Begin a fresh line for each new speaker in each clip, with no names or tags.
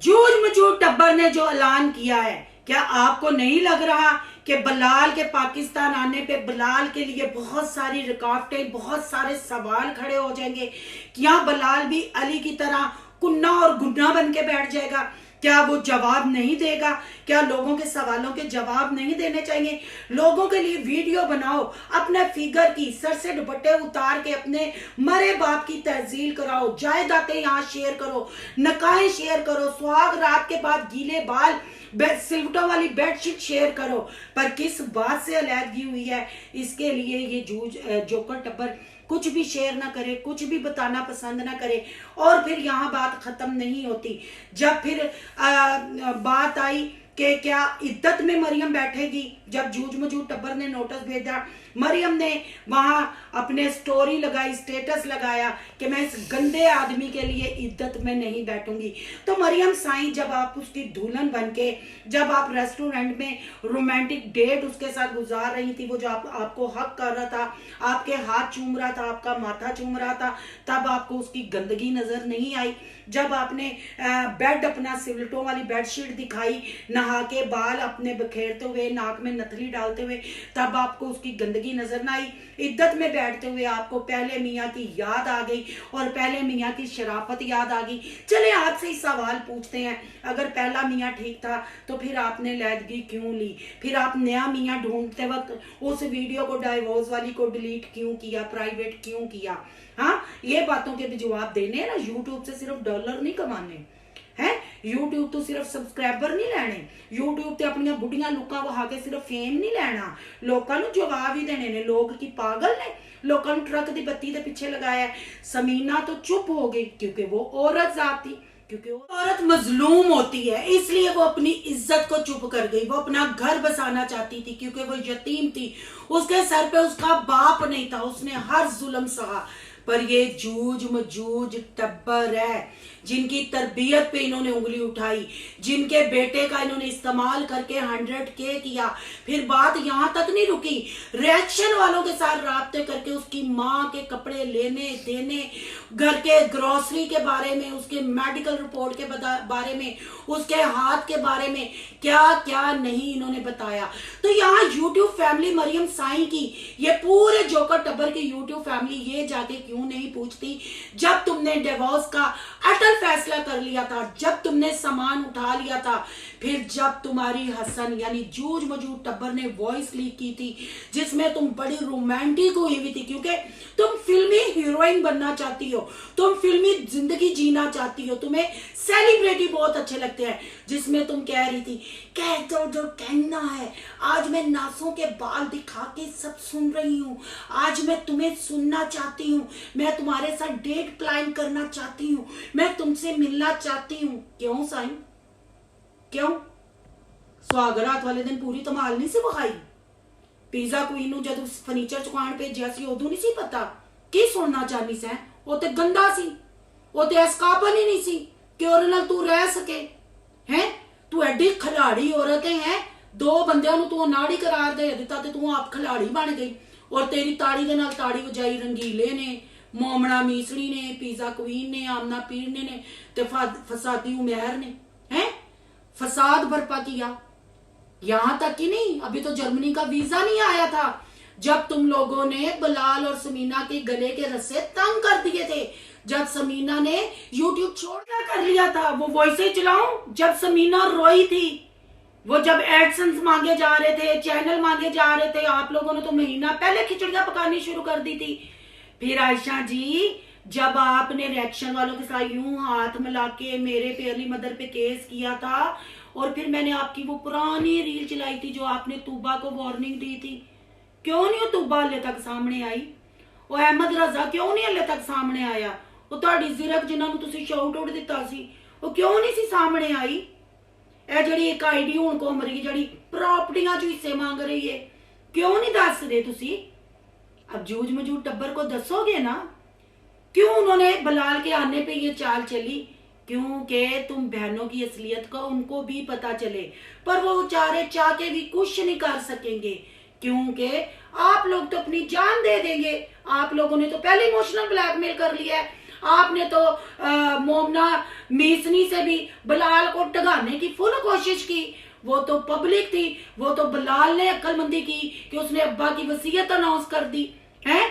जूझ मजूद टब्बर ने जो ऐलान किया है, क्या आपको नहीं लग रहा कि बिलाल के पाकिस्तान आने पे बिलाल के लिए बहुत सारी रुकावटें, बहुत सारे सवाल खड़े हो जाएंगे? क्या बिलाल भी अली की तरह कुन्ना और गुन्ना बन के बैठ जाएगा? क्या वो जवाब नहीं देगा? क्या लोगों के सवालों के जवाब नहीं देने चाहिए? लोगों के लिए वीडियो बनाओ, अपने फिगर की सर से दुपट्टे उतार के अपने मरे बाप की तहजील कराओ, जायदादें यहाँ शेयर करो, नकाएं शेयर करो, सुहाग रात के बाद गीले बाल सिलवटों वाली बेडशीट शेयर करो। पर किस बात से अलहदगी हुई है, इसके लिए ये जोकर टब्बर कुछ भी शेयर ना करे, कुछ भी बताना पसंद ना करे। और फिर यहाँ बात खत्म नहीं होती। जब फिर बात आई कि क्या इद्दत में मरियम बैठेगी, जब जूझ मजूद टब्बर ने नोटिस भेजा, मरियम ने वहां अपने स्टोरी लगाई, स्टेटस लगाया कि मैं इस गंदे आदमी के लिए इद्दत में नहीं बैठूंगी। तो मरियम साईं, जब आप उसकी दुल्हन बनके, जब आप रेस्टोरेंट में रोमांटिक डेट उसके साथ गुजार रही थी, वो जो आपको हक कर रहा था, आपके हाथ चूम रहा था, आपका माथा चूम रहा था, तब आपको उसकी गंदगी नजर नहीं आई? जब आपने बेड अपना सिलवटों वाली बेडशीट दिखाई, नहा के बाल अपने बखेरते हुए, नाक में नथली डालते हुए, तब आपको उसकी गंदगी नजर ना आई? इद्दत में बैठते हुए आपको पहले मियाँ की याद आ गई और पहले मियाँ की शराफत याद आ गई। चले आपसे ही सवाल पूछते हैं, अगर पहला मियाँ ठीक था तो फिर आपने लैदगी क्यों ली? फिर आप नया मियाँ ढूंढते वक्त उस वीडियो को, डाइवोर्स वाली को डिलीट क्यों किया, प्राइवेट क्यों किया? हाँ, ये बातों के भी जवाब देने हैं ना। यूट्यूब से सिर्फ डॉलर नहीं कमाने हैं, यूट्यूब तो सिर्फ सबसक्राइबर नहीं लेने, यूट्यूब ते अपनी बुढ़िया लुका वहा के सिर्फ फेम नहीं लेना, लोगों को जवाब ही देने ने। लोग की पागल ने, लोगों ट्रक की बत्ती के पीछे लगाया है। समीना तो चुप हो गई क्योंकि वो औरत जात थी, क्योंकि वो औरत मजलूम होती है, इसलिए वो अपनी इज्जत को चुप कर गई। वो अपना घर बसाना चाहती थी क्योंकि वो यतीम थी, उसके सर पे उसका बाप नहीं था, उसने हर जुल्म सहा। पर ये जूझ मजूझ टब्बर है, जिनकी तरबियत पे इन्होंने उंगली उठाई, जिनके बेटे का इन्होंने इस्तेमाल करके 100K किया। फिर बात यहाँ तक नहीं रुकी, रिएक्शन वालों के साथ राब्ते करके उसकी माँ के कपड़े लेने देने, घर के ग्रोसरी के बारे में, उसके मेडिकल रिपोर्ट के बारे में, उसके हाथ के बारे में क्या क्या नहीं इन्होंने बताया। तो यहाँ यूट्यूब फैमिली मरियम साईं की, ये पूरे जोकर टब्बर की यूट्यूब फैमिली ये जाके क्यों नहीं पूछती, जब तुमने डिवोर्स का अटल फैसला कर लिया था, जब तुमने सामान उठा लिया था, फिर जब तुम्हारी हसन यानी जूझ मजूद टब्बर ने वॉइस लीक की थी जिसमें तुम बड़ी रोमांटिक हुई हुई थी, क्योंकि तुम फिल्मी हीरोइन बनना चाहती हो, तुम फिल्मी जिंदगी जीना चाहती हो, तुम्हें सेलिब्रिटी बहुत अच्छे लगते हैं, जिसमें तुम कह रही थी कह दो जो कहना है, आज मैं नासों के बाल दिखा के सब सुन रही हूँ, आज मैं तुम्हें सुनना चाहती हूँ, मैं तुम्हारे साथ डेट प्लान करना चाहती हूँ, मैं तुमसे मिलना चाहती हूँ। क्यों साईं, क्यों? सुहागरात वाले दिन पूरी धमाल नहीं सी विखाई? पिज़्ज़ा क्वीन ਨੂੰ जब फर्नीचर चुकान भेजिया सी उदों नहीं सी पता की सुनना चाहनी सै? वो ते गंदा सी, वो ते इस काबिल ही नहीं सी कि ਉਹਦੇ ਨਾਲ तू रह सके हैं। तू एडी खिलाड़ी औरत है, दो बंदियां ਨੂੰ तू नाड़ी करार दे दिता ते तू आप खिलाड़ी बन गई, और तेरी ताड़ी दे नाल ताड़ी वजाई रंगीले ने, मोमना मीसड़ी ने, पिज़्ज़ा क्वीन ने, आमना पीर ने ते फसादी उमैर ने, हैं फसाद बर्पा किया। यहां तक ही नहीं, अभी तो जर्मनी का वीजा नहीं आया था जब तुम लोगों ने बिलाल और समीना के गले के रस्से तंग कर दिए थे, जब समीना ने यूट्यूब छोड़ क्या कर लिया था। वो वॉइस ही चलाऊं, जब समीना रोई थी, वो जब एडसेंस मांगे जा रहे थे, चैनल मांगे जा रहे थे, आप लोगों ने तो महीना पहले खिचड़ियां पकानी शुरू कर दी थी। फिर आयशा जी, जब आपने रिएक्शन वालों के साथ यूं हाथ मिला के मेरे पे, अली मदर पे केस किया था, और फिर मैंने आपकी वो पुरानी रील चलाई थी जो आपने तूबा को वार्निंग दी थी, क्यों नहीं वो तूबा हले तक सामने आई? वो अहमद रजा क्यों नहीं हले तक सामने आया? वो तुहाडी ज़िरक जिन्होंने तुसी शाउट आउट दिता सी, वो क्यों नहीं सी सामने आई? ए जड़ी एक आईडी हुण घुम रही, जड़ी प्रॉपर्टियां चो हिस्से मांग रही है, क्यों नहीं दस रहे तुसी? अब जूझ मजूद टब्बर को दसोगे ना क्यों उन्होंने बिलाल के आने पे ये चाल चली? क्योंकि तुम बहनों की असलियत का उनको भी पता चले, पर वो बेचारे चाह के भी कुछ नहीं कर सकेंगे, क्योंकि आप लोग तो अपनी जान दे देंगे। आप लोगों ने तो पहले इमोशनल ब्लैकमेल कर लिया है, आपने तो मोमना मीसनी से भी बिलाल को टगाने की फुल कोशिश की। वो तो पब्लिक थी, वो तो बिलाल ने अक्लमंदी की कि उसने अब्बा की वसीयत अनाउंस कर दी है।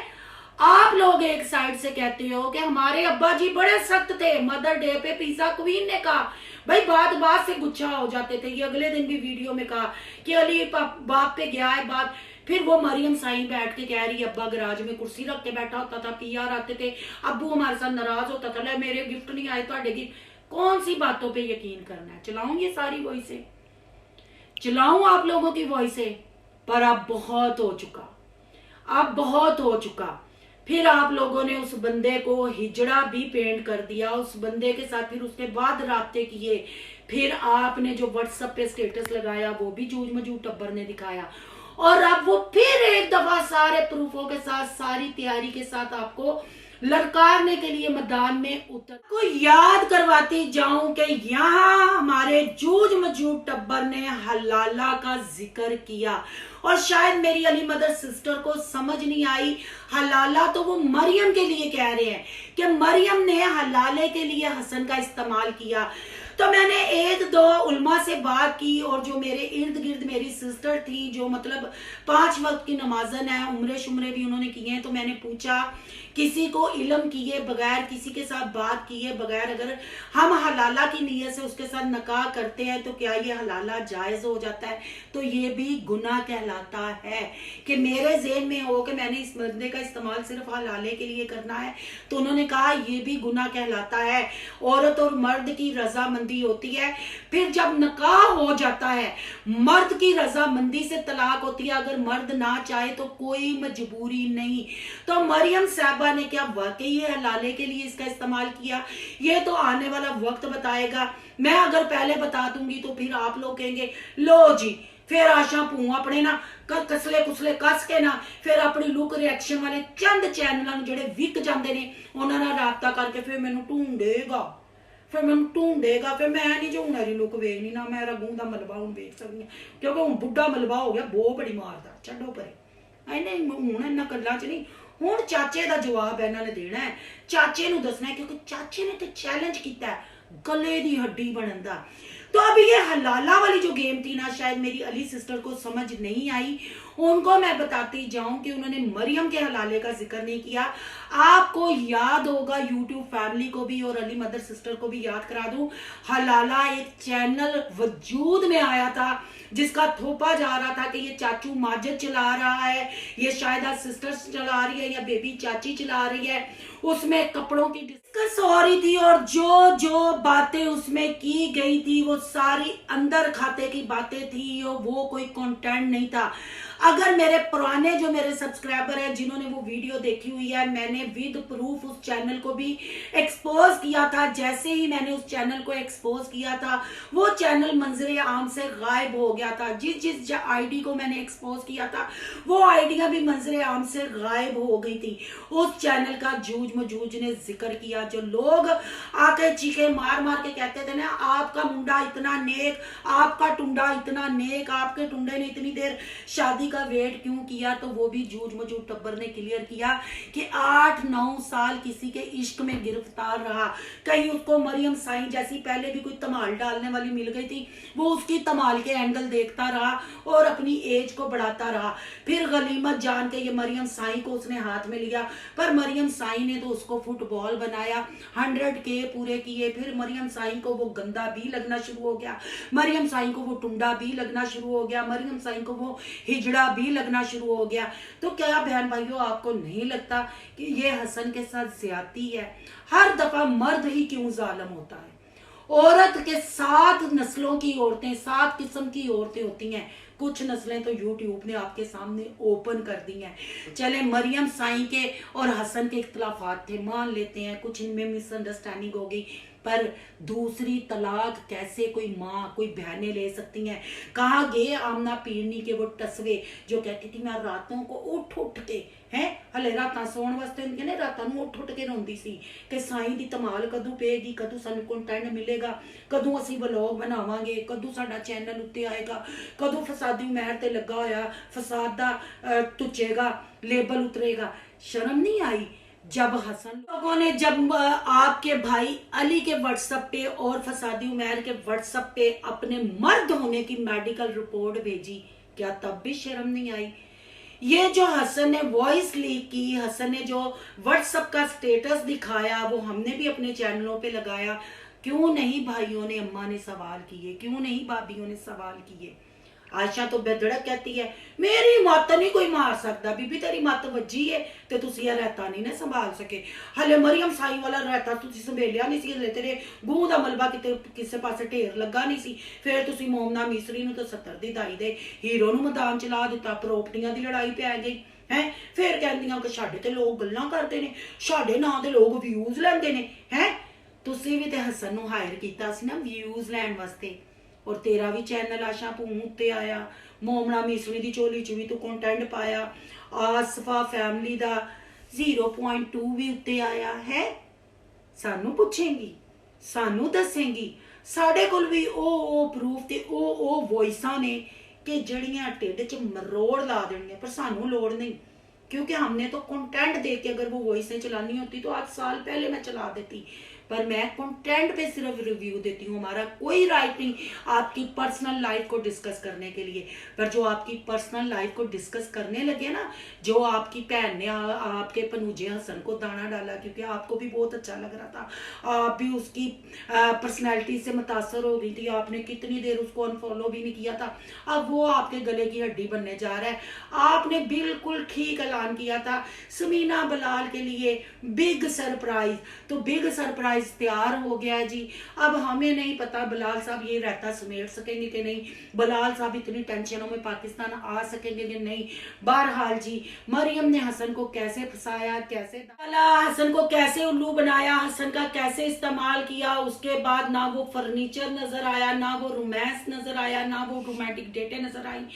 आप लोग एक साइड से कहते हो कि हमारे अब्बा जी बड़े सख्त थे, मदर डे पे पिज्जा क्वीन ने कहा, भाई बात बात से गुच्छा हो जाते थे। ये अगले दिन भी वीडियो में कहा कि अली बाप पे गया है बात। फिर वो मरियम साईं बैठ के कह रही है अब्बा गराज में कुर्सी रख के बैठा होता था, पीआर आते थे, अब्बू हमारे साथ नाराज होता था, ले मेरे गिफ्ट नहीं आए तो गिफ्ट। कौन सी बातों पे यकीन करना है? चलाऊं ये सारी वॉइसें, चलाऊं आप लोगों की वॉइसें? पर अब बहुत हो चुका, अब बहुत हो चुका। फिर आप लोगों ने उस बंदे को हिजड़ा भी पेंट कर दिया, उस बंदे के साथ फिर उसके बाद राब्ते किए, फिर आपने जो व्हाट्सएप पे स्टेटस लगाया वो भी जूझ मजूद टब्बर ने दिखाया, और अब वो फिर एक दफा सारे प्रूफों के साथ, सारी तैयारी के साथ आपको ललकारने के लिए मैदान में उतर को याद करवाती जाऊं कि यहाँ हमारे जूझ मजूद टब्बर ने हलाला का जिक्र किया, और शायद मेरी अली मदर सिस्टर को समझ नहीं आई। हलाला तो वो मरियम के लिए कह रहे हैं कि मरियम ने हलाले के लिए हसन का इस्तेमाल किया। तो मैंने एक दो उल्मा से बात की, और जो मेरे इर्द गिर्द मेरी सिस्टर थी जो मतलब 5 वक्त की नमाजन है, उम्रे शुमरे भी उन्होंने किए हैं, तो मैंने पूछा किसी को इल्म किए बगैर, किसी के साथ बात किए बगैर अगर हम हलाला की नीयत से उसके साथ निकाह करते हैं तो क्या ये हलाला जायज हो जाता है? तो ये भी गुनाह कहलाता है कि मेरे ज़हन में हो कि मैंने इस बंदे का इस्तेमाल सिर्फ हलाले के लिए करना है, तो उन्होंने कहा ये भी गुनाह कहलाता है। औरत और मर्द की रजामंदी होती है, फिर जब निकाह हो जाता है मर्द की रजामंदी से तलाक होती है, अगर मर्द ना चाहे तो कोई मजबूरी नहीं। तो मरियम साहबा ने क्या वाकई ये हलाले के लिए इसका इस्तेमाल किया? ये तो आने वाला वक्त बताएगा। मैं अगर पहले बता दूंगी तो फिर आप लोग कहेंगे लो जी फिर आशा पू अपने ना कसले कुसले कस के ना फिर अपनी लुक रिएक्शन वाले चंद चैनलों जेडे विक जाते ने उन्होंने राबता करके फिर मैनू ढूंढेगा, फिर मैनू ढूंढेगा, फिर मैं नहीं जो हूँ लुक वेखनी ना, मैं रगू का मलबा हूँ वेख सकती हूँ क्योंकि हूँ बुढ़ा मलबा हो गया, बहुत बड़ी मारदा छो परे। नहीं हूँ इन्होंने गल्लां च नहीं, हूँ चाचे का जवाब इन्होंने देना है, चाचे नू दसना है, क्योंकि चाचे ने तो चैलेंज किया है गले की हड्डी बनन दा। तो अब ये हलाला वाली जो गेम थी ना, शायद मेरी अली सिस्टर को समझ नहीं आई। उनको मैं बताती जाऊं कि उन्होंने मरियम के हलाले का जिक्र नहीं किया। आपको याद होगा, यूट्यूब फैमिली को भी और अली मदर सिस्टर को भी याद करा दूं, हलाला एक चैनल वजूद में आया था जिसका थोपा जा रहा था कि ये चाचू माजिद चला रहा है, ये शायद सिस्टर्स चला रही है या बेबी चाची चला रही है। उसमें कपड़ों की डिस्कस हो रही थी और जो जो बातें उसमें की गई थी वो सारी अंदर खाते की बातें थी, वो कोई कंटेंट नहीं था। अगर मेरे पुराने जो मेरे सब्सक्राइबर हैं जिन्होंने वो वीडियो देखी हुई है, मैंने विद प्रूफ उस चैनल को भी एक्सपोज किया था। जैसे ही मैंने उस चैनल को एक्सपोज किया था वो चैनल मंजरे आम से गायब हो गया था। जिस आईडी को मैंने एक्सपोज किया था वो आईडियां भी मंजरे आम से गायब हो गई थी। उस चैनल का जूझ मजूझ ने जिक्र किया। जो लोग आके चीखे मार मार के कहते थे ना, आपका मुंडा इतना नेक, आपका टुंडा इतना नेक, आपके टुंडे ने इतनी देर शादी का वेट क्यों किया, तो वो भी जूझ मजूद टब्बर ने क्लियर किया कि 8-9 साल किसी के इश्क में गिरफ्तार रहा। कहीं उसको मरियम साईं जैसी पहले भी कोई धमाल डालने वाली मिल गई थी, वो उसकी धमाल के एंगल देखता रहा और अपनी एज को बढ़ाता रहा। फिर गनीमत जान के ये मरियम साईं को उसने हाथ में लिया, पर मरियम साईं ने तो उसको फुटबॉल बनाया, 100K पूरे किए। फिर मरियम साईं को वो गंदा भी लगना शुरू हो गया, मरियम साईं को वो टुंडा भी लगना शुरू हो गया, मरियम साईं को वो हिजड़ा भी लगना शुरू हो गया। तो क्या बहन भाइयों आपको नहीं लगता कि ये हसन के साथ ज्यादती है? हर दफा मर्द ही क्यों जालिम होता है? औरत के 7 नस्लों की औरतें, 7 किस्म की औरतें होती हैं। कुछ नस्लें तो यूट्यूब ने आपके सामने ओपन कर दी हैं। चले मरियम साईं के और हसन के इख्तलाफात थे, मान लेते हैं, कुछ इनमें मिसअंडरस्टैंडिंग हो गई, पर दूसरी तलाक कैसे कोई माँ कोई बहनें ले सकती हैं? कहाँ गए आमना पीरनी के वो टसवे जो कहती थी मैं रातों को उठ उठ के हैं हले रातां सोण वास्ते कहने रातां नूं उठ उठ के रोंदी सी कि साईं दी धमाल कदों पेगी, कदों सानूं कंटेंट मिलेगा, कदों असीं व्लॉग बनावांगे, कदों साडा चैनल उत्ते आएगा, कदों फसादी महर ते लगा होया फसाद दा तुचेगा लेबल उतरेगा। शर्म नहीं आई? जब हसन लोगों ने जब आपके भाई अली के व्हाट्सएप पे और फसादी उमैर के व्हाट्सएप पे अपने मर्द होने की मेडिकल रिपोर्ट भेजी, क्या तब भी शर्म नहीं आई? ये जो हसन ने वॉइस लीक की, हसन ने जो व्हाट्सएप का स्टेटस दिखाया, वो हमने भी अपने चैनलों पे लगाया। क्यों नहीं भाइयों ने, अम्मा ने सवाल किए? क्यों नहीं भाभीियों ने सवाल किए? आयशा तो बेधड़क कहती है मेरी मत नहीं कोई मार सकता, बीबी तेरी मत वजी है ते तुसी रहता नहीं ने संभाल सके। हले मरियम साई वाला रहता तुसी संभेलिया नहीं सी, हले तेरे गूं दा मलबा किते किसे पासे ढेर लगा नहीं सी। फिर तुसी मोमना मिसरी नु तो 70 दी दाई दे हीरो नु मैदान च ला दिता, प्रॉपर्टियां दी लड़ाई पै गई है। फिर कहंदियां कि साडे ते लोग गल्लां करदे ने, साडे नां दे लोग व्यूज लैंदे ने हैं। तुसी भी ते हसन नु हायर कीता सी ना व्यूज लैण वास्ते, और तेरा भी चैनल आशा भूम उत्ते आया। मोमना मिसरी दी झोली च भी तू कंटेंट पाया, आसफा फैमिली दा 0.2 भी उत्ते आया है। सानू पुछेंगी, सानू दसेंगी? साडे कोल भी ओ प्रूफ ते ओ वॉइसां ने कि जड़ियां ढिड च मरोड़ ला देनियां, पर सानू लोड़ नहीं, क्योंकि हमने तो कंटेंट देख के अगर वो वॉइसें चलानी होती तो आज साल पहले मैं चला देती। पर मैं कंटेंट पे सिर्फ रिव्यू देती हूँ, हमारा कोई राइट नहीं आपकी पर्सनल लाइफ को डिस्कस करने के लिए। पर जो आपकी पर्सनल लाइफ को डिस्कस करने लगे ना, जो आपकी बहन ने आपके पनूजे हसन को दाना डाला, क्योंकि आपको भी बहुत अच्छा लग रहा था, आप भी उसकी पर्सनैलिटी से मुतासर हो गई थी, आपने कितनी देर उसको अनफॉलो भी नहीं किया था, अब वो आपके गले की हड्डी बनने जा रहा है। आपने बिल्कुल ठीक ऐलान किया था समीना बलाल के लिए बिग सरप्राइज, तो बिग सरप्राइज तैयार हो गया है जी। अब हमें नहीं पता बलाल साहब ये रहता समेट सकेंगे कि नहीं, बलाल साहब इतनी टेंशनों में पाकिस्तान आ सकेंगे कि नहीं। बहरहाल जी, मरियम ने हसन को कैसे फंसाया, कैसे डाला, हसन को कैसे उल्लू बनाया, हसन का कैसे इस्तेमाल किया, उसके बाद ना वो फर्नीचर नजर आया, ना वो रोमांस नजर आया, ना वो रोमांटिक डेटें नजर आई।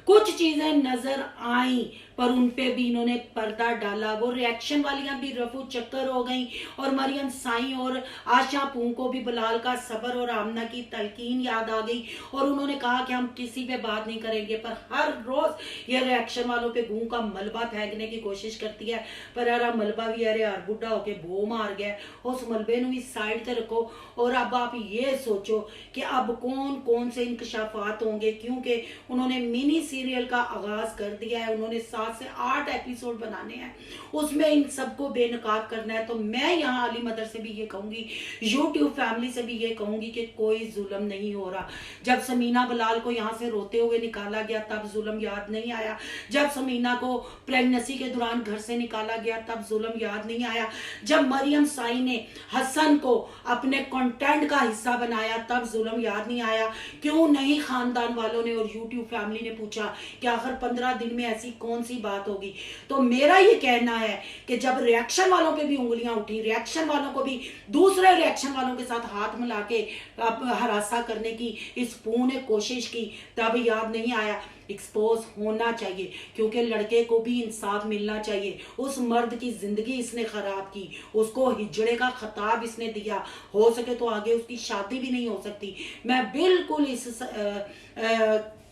कुछ चीजें नजर आई पर उनपे भी इन्होंने पर्दा डाला। वो रिएक्शन वालियां भी रफू चक्कर हो गई, और मरियम साई और आशा पूं को भी बलाल का सबर और आमना की तलकीन याद आ गई, और उन्होंने कहा कि हम किसी पे बात नहीं करेंगे। पर हर रोज ये रिएक्शन वालों पे गूं का मलबा फेंकने की कोशिश करती है, पर यार मलबा भी अरे यार बुढ़ा होके बो मार गया, उस मलबे भी साइड से रखो। और अब आप ये सोचो कि अब कौन कौन से इंकशाफात होंगे, क्योंकि उन्होंने मिनी सीरियल का आगाज कर दिया है, उन्होंने 7 से 8 एपिसोड बनाने हैं, उसमें इन सबको बेनकाब करना है। तो मैं यहाँ अली मदर से भी ये कहूंगी, यूट्यूब फैमिली से भी ये कहूंगी कि कोई जुल्म नहीं हो रहा। जब समीना बलाल को यहाँ से रोते हुए निकाला गया तब जुल्म याद नहीं आया, जब समीना को प्रेगनेंसी के दौरान घर से निकाला गया तब जुल्म याद नहीं आया, जब मरियम साई ने हसन को अपने कंटेंट का हिस्सा बनाया तब जुल्म याद नहीं आया। क्यों नहीं खानदान वालों ने और यूट्यूब फैमिली ने पूछा कि आखिर 15 दिन में ऐसी कौन सी बात होगी? तो मेरा ये कहना है कि जब रिएक्शन वालों पे भी उंगलियां उठी, रिएक्शन वालों को भी दूसरे रिएक्शन वालों के साथ हाथ मिला के हरासा करने की इस पू ने कोशिश की, तब याद नहीं आया। एक्सपोज होना चाहिए, क्योंकि लड़के को भी इंसाफ मिलना चाहिए। उस मर्द की जिंदगी इसने खराब की, उसको हिजड़े का खिताब इसने दिया, हो सके तो आगे उसकी शादी भी नहीं हो सकती। मैं बिल्कुल इस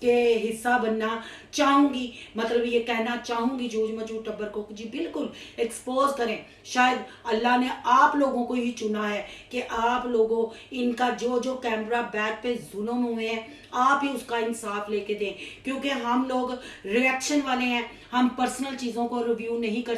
के हिस्सा बनना चाहूंगी, मतलब ये कहना चाहूंगी जूझ मजूद टब्बर को जी बिल्कुल एक्सपोज करें। शायद अल्लाह ने आप लोगों को ही चुना है कि आप लोगों इनका जो जो कैमरा बैक पे जुल्म हुए हैं आप ही उसका इंसाफ लेके दें, क्योंकि हम लोग रिएक्शन वाले हैं, हम पर्सनल चीजों को रिव्यू नहीं कर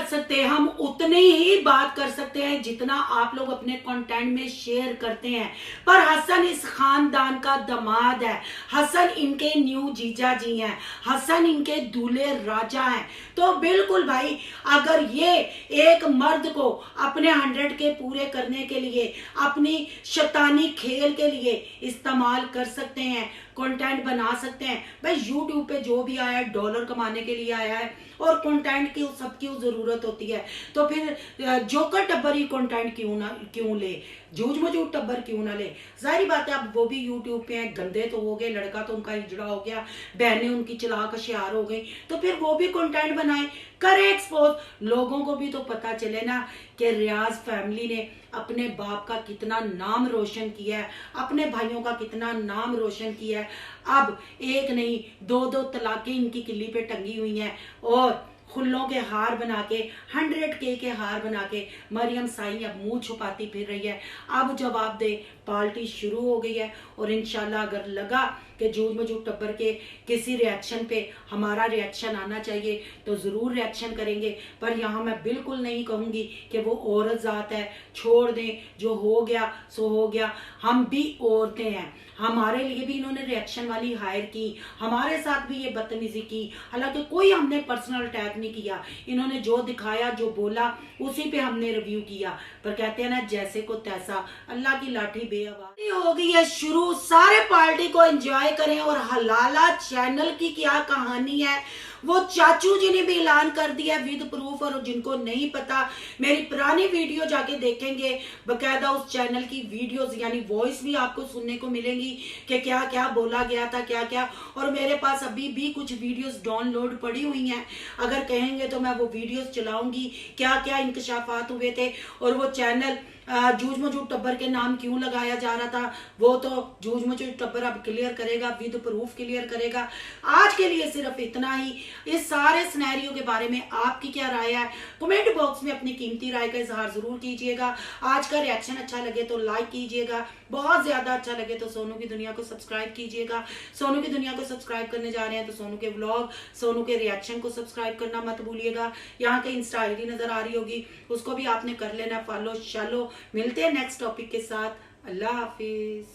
सकते, हम उतनी ही बात कर सकते हैं जितना आप लोग अपने कंटेंट में शेयर करते हैं। पर हसन इस खानदान का दामाद है, हसन इनके न्यू जीजा जी हैं, हसन इनके दूल्हे राजा हैं। तो बिल्कुल भाई, अगर ये एक मर्द को अपने 100 के पूरे करने के लिए, अपनी शैतानी खेल के लिए इस्तेमाल कर सकते हैं, कंटेंट बना सकते हैं। भाई यूट्यूब पे जो भी आया है डॉलर कमाने के लिए आया है, और कंटेंट की सबकी जरूरत होती है। तो फिर जोकर टब्बर ही कंटेंट क्यों ले, जूझ मजूद टब्बर क्यों ना ले? जाहिर बात है अब वो भी यूट्यूब पे हैं, गंदे तो हो गए, लड़का तो उनका हिजड़ा हो गया, बहनें उनकी चलाक होशियार हो गई, तो फिर वो भी कंटेंट बनाए, करे एक्सपोज। लोगों को भी तो पता चले ना कि रियाज फैमिली ने अपने बाप का कितना नाम रोशन किया है, अपने भाइयों का कितना नाम रोशन किया है। अब एक नहीं 2-2 तलाकें इनकी किल्ली पे टंगी हुई हैं, और फुल्लों के हार बना के 100K के हार बना के मरियम साई अब मुंह छुपाती फिर रही है। अब जवाब दे पार्टी शुरू हो गई है और इंशाल्लाह अगर लगा कि जूझ मजूद टब्बर के किसी रिएक्शन पे हमारा रिएक्शन आना चाहिए तो ज़रूर रिएक्शन करेंगे। पर यहाँ मैं बिल्कुल नहीं कहूँगी कि वो औरत ज़ात है, छोड़ दें, जो हो गया सो हो गया। हम भी औरतें हैं, हमारे लिए भी इन्होंने रिएक्शन वाली हायर की, हमारे साथ भी ये बदतमीजी की। हालांकि कोई हमने पर्सनल अटैक नहीं किया, इन्होंने जो दिखाया जो बोला उसी पे हमने रिव्यू किया। पर कहते हैं ना जैसे को तैसा, अल्लाह की लाठी बेआवाज हो गई है शुरू। सारे पार्टी को एंजॉय करें। और हलाला चैनल की क्या कहानी है वो चाचू जी ने भी ऐलान कर दिया विद प्रूफ। और जिनको नहीं पता मेरी पुरानी वीडियो जाके देखेंगे, बकायदा उस चैनल की वीडियोस यानी वॉइस भी आपको सुनने को मिलेंगी कि क्या क्या बोला गया था, क्या क्या। और मेरे पास अभी भी कुछ वीडियोस डाउनलोड पड़ी हुई हैं, अगर कहेंगे तो मैं वो वीडियोस चलाऊंगी क्या क्या इंकशाफात हुए थे। और वो चैनल जूझ मजूद टब्बर के नाम क्यों लगाया जा रहा था वो तो जूझ मजूद टब्बर अब क्लियर करेगा, विद प्रूफ क्लियर करेगा। आज के लिए सिर्फ इतना ही। इस सारे सिनेरियो के बारे में आपकी क्या राय है कमेंट बॉक्स में अपनी कीमती राय का इजहार जरूर कीजिएगा। आज का रिएक्शन अच्छा लगे तो लाइक कीजिएगा, बहुत ज्यादा अच्छा लगे तो सोनू की दुनिया को सब्सक्राइब कीजिएगा। सोनू की दुनिया को सब्सक्राइब करने जा रहे हैं तो सोनू के व्लॉग, सोनू के रिएक्शन को सब्सक्राइब करना मत भूलिएगा। यहाँ के इंस्टा आईडी नजर आ रही होगी, उसको भी आपने कर लेना फॉलो। चलो मिलते हैं नेक्स्ट टॉपिक के साथ। अल्लाह हाफिज।